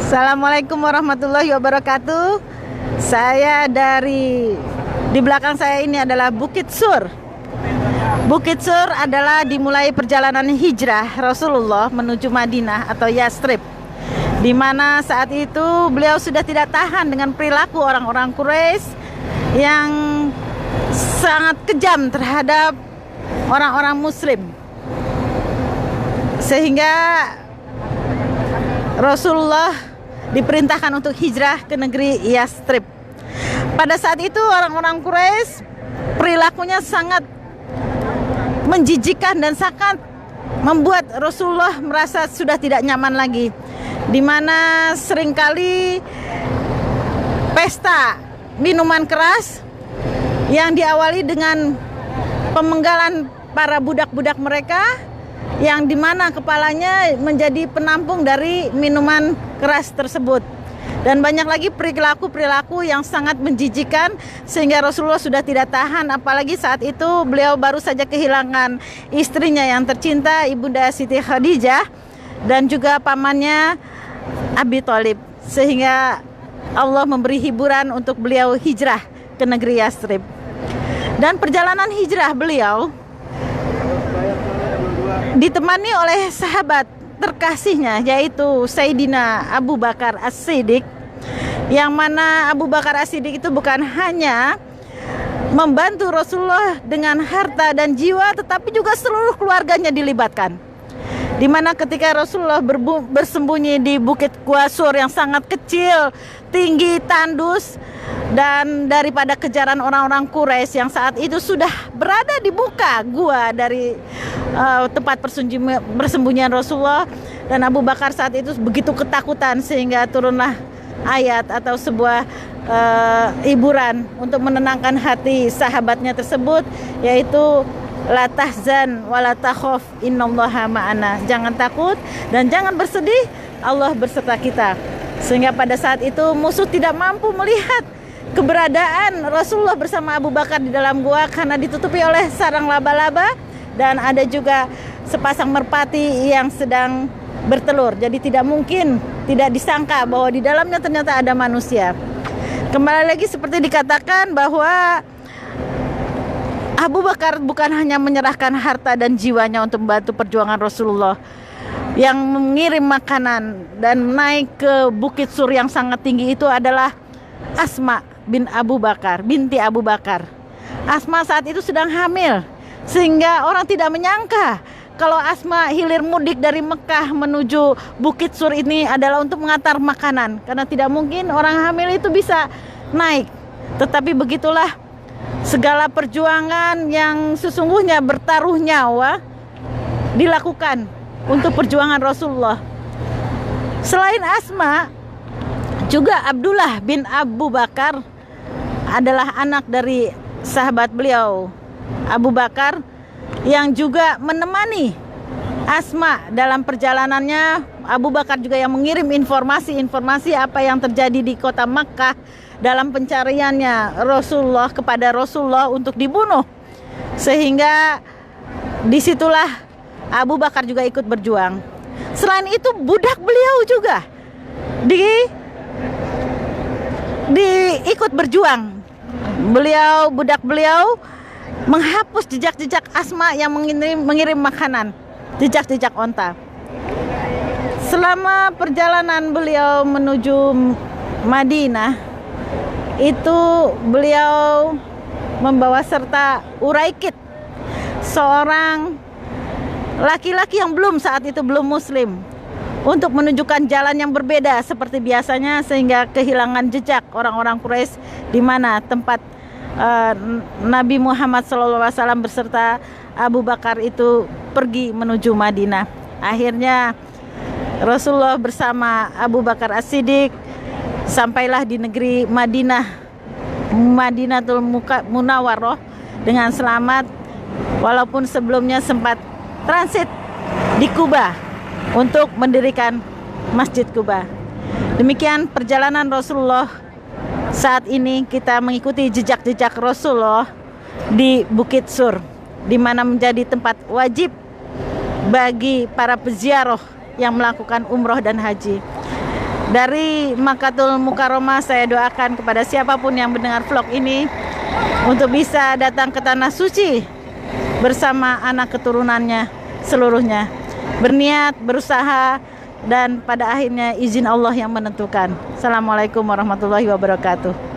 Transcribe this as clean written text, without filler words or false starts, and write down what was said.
Assalamualaikum warahmatullahi wabarakatuh. Saya di belakang saya ini adalah Bukit Sur. Bukit Sur adalah dimulai perjalanan hijrah Rasulullah menuju Madinah atau Yastrib, di mana saat itu beliau sudah tidak tahan dengan perilaku orang-orang Quraisy yang sangat kejam terhadap orang-orang Muslim, sehingga Rasulullah diperintahkan untuk hijrah ke negeri Yastrib. Pada saat itu orang-orang Quraisy perilakunya sangat menjijikan dan sangat membuat Rasulullah merasa sudah tidak nyaman lagi, di mana seringkali pesta minuman keras yang diawali dengan pemenggalan para budak-budak mereka, yang dimana kepalanya menjadi penampung dari minuman keras tersebut, dan banyak lagi perilaku-perilaku yang sangat menjijikan, sehingga Rasulullah sudah tidak tahan. Apalagi saat itu beliau baru saja kehilangan istrinya yang tercinta, Ibunda Siti Khadijah, dan juga pamannya Abi Thalib, sehingga Allah memberi hiburan untuk beliau hijrah ke negeri Yastrib. Dan perjalanan hijrah beliau ditemani oleh sahabat terkasihnya, yaitu Sayyidina Abu Bakar As-Siddiq, yang mana Abu Bakar As-Siddiq itu bukan hanya membantu Rasulullah dengan harta dan jiwa, tetapi juga seluruh keluarganya dilibatkan. Di mana ketika Rasulullah bersembunyi di Bukit Quasur yang sangat kecil, tinggi, tandus, dan daripada kejaran orang-orang Quraisy yang saat itu sudah berada di muka gua dari tempat persembunyian Rasulullah, dan Abu Bakar saat itu begitu ketakutan sehingga turunlah ayat atau sebuah hiburan untuk menenangkan hati sahabatnya tersebut, yaitu la tahzan wa la takhaf innallaha ma'ana. Jangan takut dan jangan bersedih, Allah berserta kita. Sehingga pada saat itu musuh tidak mampu melihat keberadaan Rasulullah bersama Abu Bakar di dalam gua karena ditutupi oleh sarang laba-laba, dan ada juga sepasang merpati yang sedang bertelur. Jadi tidak mungkin, tidak disangka bahwa di dalamnya ternyata ada manusia. Kembali lagi seperti dikatakan bahwa Abu Bakar bukan hanya menyerahkan harta dan jiwanya untuk membantu perjuangan Rasulullah, yang mengirim makanan dan naik ke Bukit Sur yang sangat tinggi itu adalah Asma bin Abu Bakar, binti Abu Bakar. Asma saat itu sedang hamil, sehingga orang tidak menyangka kalau Asma hilir mudik dari Mekah menuju Bukit Sur ini adalah untuk mengantar makanan, karena tidak mungkin orang hamil itu bisa naik. Tetapi begitulah segala perjuangan yang sesungguhnya bertaruh nyawa dilakukan untuk perjuangan Rasulullah. Selain Asma, juga Abdullah bin Abu Bakar adalah anak dari sahabat beliau Abu Bakar, yang juga menemani Asma dalam perjalanannya. Abu Bakar juga yang mengirim informasi apa yang terjadi di kota Makkah dalam pencariannya Rasulullah kepada Rasulullah untuk dibunuh, sehingga disitulah Abu Bakar juga ikut berjuang. Selain itu budak beliau juga ikut berjuang. Budak beliau menghapus jejak-jejak Asma yang mengirim makanan, jejak-jejak onta. Selama perjalanan beliau menuju Madinah itu beliau membawa serta Uraikid, seorang laki-laki yang saat itu belum muslim, untuk menunjukkan jalan yang berbeda seperti biasanya, sehingga kehilangan jejak orang-orang Quraisy di mana tempat Nabi Muhammad SAW beserta Abu Bakar itu pergi menuju Madinah. Akhirnya Rasulullah bersama Abu Bakar As-Siddiq sampailah di negeri Madinatul Munawwaroh dengan selamat, walaupun sebelumnya sempat transit di Kuba untuk mendirikan Masjid Kuba. Demikian perjalanan Rasulullah. Saat ini kita mengikuti jejak-jejak Rasulullah di Bukit Sur, di mana menjadi tempat wajib bagi para peziarah yang melakukan umroh dan haji. Dari Makkatul Mukarramah saya doakan kepada siapapun yang mendengar vlog ini untuk bisa datang ke tanah suci bersama anak keturunannya seluruhnya, berniat, berusaha, dan pada akhirnya izin Allah yang menentukan. Assalamualaikum warahmatullahi wabarakatuh.